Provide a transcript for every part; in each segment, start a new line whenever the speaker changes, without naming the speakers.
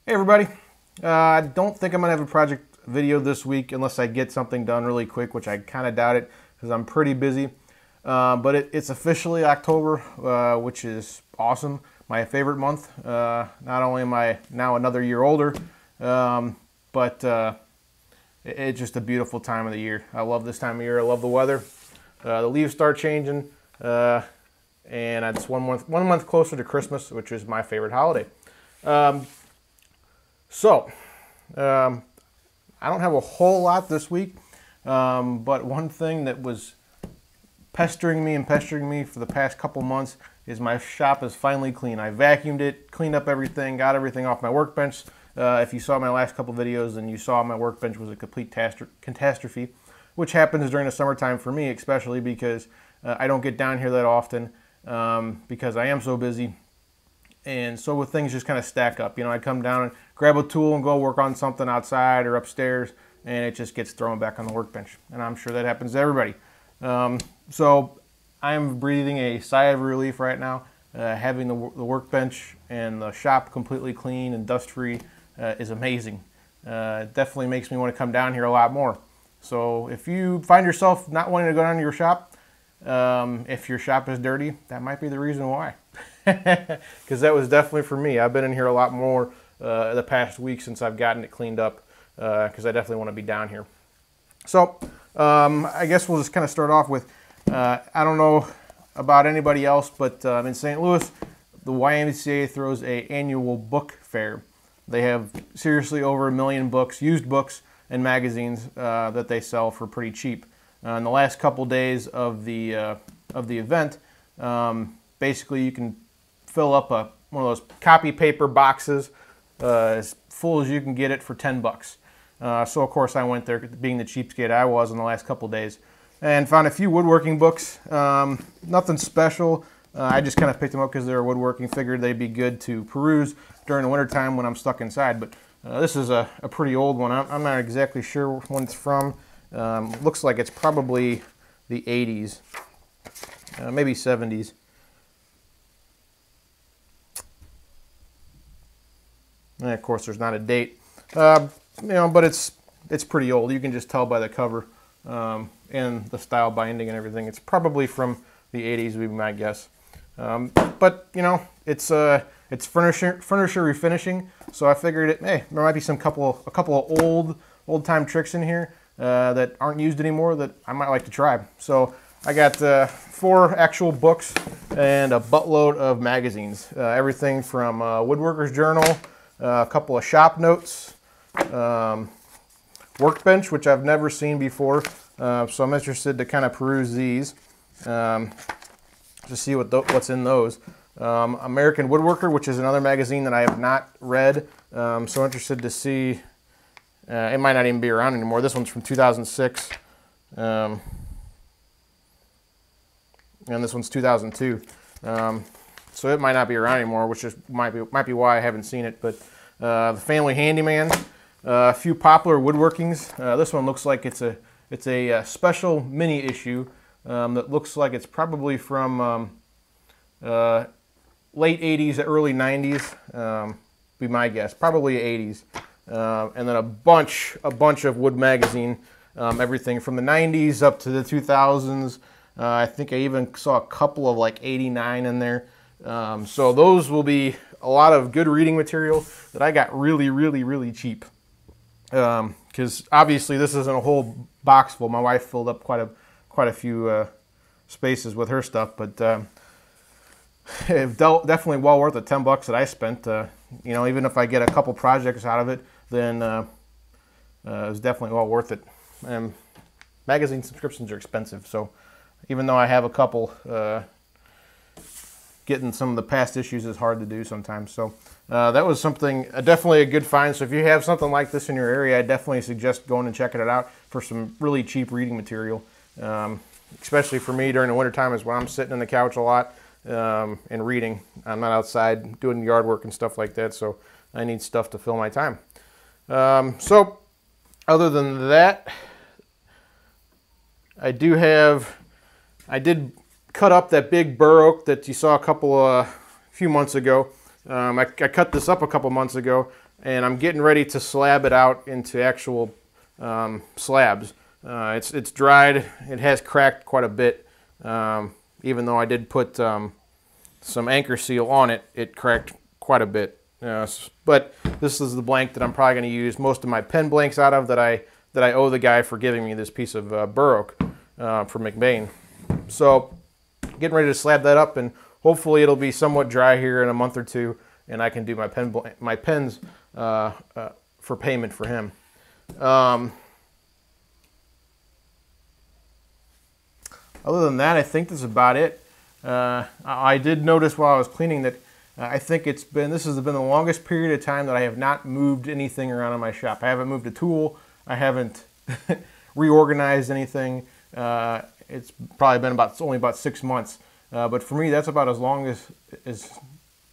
Hey everybody, I don't think I'm going to have a project video this week unless I get something done really quick, which I kind of doubt it because I'm pretty busy. But it's officially October, which is awesome. My favorite month. Not only am I now another year older, but it's just a beautiful time of the year. I love this time of year. I love the weather. The leaves start changing, and it's one month closer to Christmas, which is my favorite holiday. I don't have a whole lot this week, but one thing that was pestering me for the past couple months is my shop is finally clean. I vacuumed it, cleaned up everything, got everything off my workbench. If you saw my last couple videos, then you saw my workbench was a complete catastrophe, which happens during the summertime for me, especially because I don't get down here that often because I am so busy. And so with things just kind of stack up, you know, I come down and grab a tool and go work on something outside or upstairs, and it just gets thrown back on the workbench. And I'm sure that happens to everybody. So I'm breathing a sigh of relief right now. Having the workbench and the shop completely clean and dust-free is amazing. It definitely makes me want to come down here a lot more. So if you find yourself not wanting to go down to your shop, if your shop is dirty, that might be the reason why. Because that was definitely for me. I've been in here a lot more the past week since I've gotten it cleaned up because I definitely want to be down here. So I guess we'll just kind of start off with, I don't know about anybody else, but in St. Louis, the YMCA throws an annual book fair. They have seriously over 1 million books, used books and magazines that they sell for pretty cheap. In the last couple days of the event, basically you can fill up one of those copy paper boxes as full as you can get it for 10 bucks. So of course I went there, being the cheapskate I was in the last couple days, and found a few woodworking books. Nothing special. I just kind of picked them up because they were woodworking. Figured they'd be good to peruse during the wintertime when I'm stuck inside. But this is a pretty old one. I'm not exactly sure when it's from. Looks like it's probably the 80s, maybe 70s. And of course, there's not a date, you know, but it's pretty old. You can just tell by the cover and the style binding and everything. It's probably from the 80s, would be my guess. But you know, it's furniture refinishing, so I figured hey, there might be a couple of old time tricks in here that aren't used anymore that I might like to try. So I got 4 actual books and a buttload of magazines, everything from Woodworker's Journal, a couple of shop notes, workbench, which I've never seen before, so I'm interested to kind of peruse these to see what's in those. American Woodworker, which is another magazine that I have not read, so interested to see. It might not even be around anymore. This one's from 2006, and this one's 2002. So it might not be around anymore, which might be why I haven't seen it. But the Family Handyman, a few popular woodworkings. This one looks like it's a special mini issue that looks like it's probably from late 80s to early 90s. Be my guess, probably 80s. And then a bunch of wood magazine, everything from the 90s up to the 2000s. I think I even saw a couple of like 89 in there. So those will be a lot of good reading material that I got really cheap. Because obviously this isn't a whole box full. My wife filled up quite a few spaces with her stuff, but definitely well worth the 10 bucks that I spent. You know, even if I get a couple projects out of it, then it was definitely well worth it. Magazine subscriptions are expensive, so even though I have a couple, getting some of the past issues is hard to do sometimes. So that was something, definitely a good find. So if you have something like this in your area, I definitely suggest going and checking it out for some really cheap reading material. Especially for me during the wintertime is when I'm sitting on the couch a lot and reading. I'm not outside doing yard work and stuff like that, so I need stuff to fill my time. So other than that, I did cut up that big bur oak that you saw a few months ago. I cut this up a couple months ago and I'm getting ready to slab it out into actual slabs. It's dried. It has cracked quite a bit. Even though I did put some anchor seal on it, it cracked quite a bit. But this is the blank that I'm probably going to use most of my pen blanks out of, that I owe the guy for giving me this piece of burr oak for McBain. So getting ready to slab that up, and hopefully it'll be somewhat dry here in a month or two, and I can do my pens for payment for him. Other than that, I think that's about it. I did notice while I was cleaning that I think this has been the longest period of time that I have not moved anything around in my shop. I haven't moved a tool. I haven't reorganized anything. It's probably been only about 6 months. But for me, that's about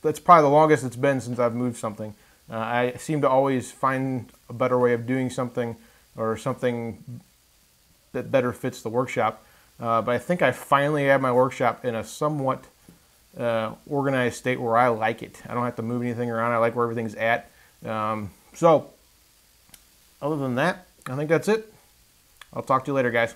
that's probably the longest it's been since I've moved something. I seem to always find a better way of doing something, or something that better fits the workshop. But I think I finally have my workshop in a somewhat organized state where I like it. I don't have to move anything around. I like where everything's at. So other than that, I think that's it. I'll talk to you later, guys.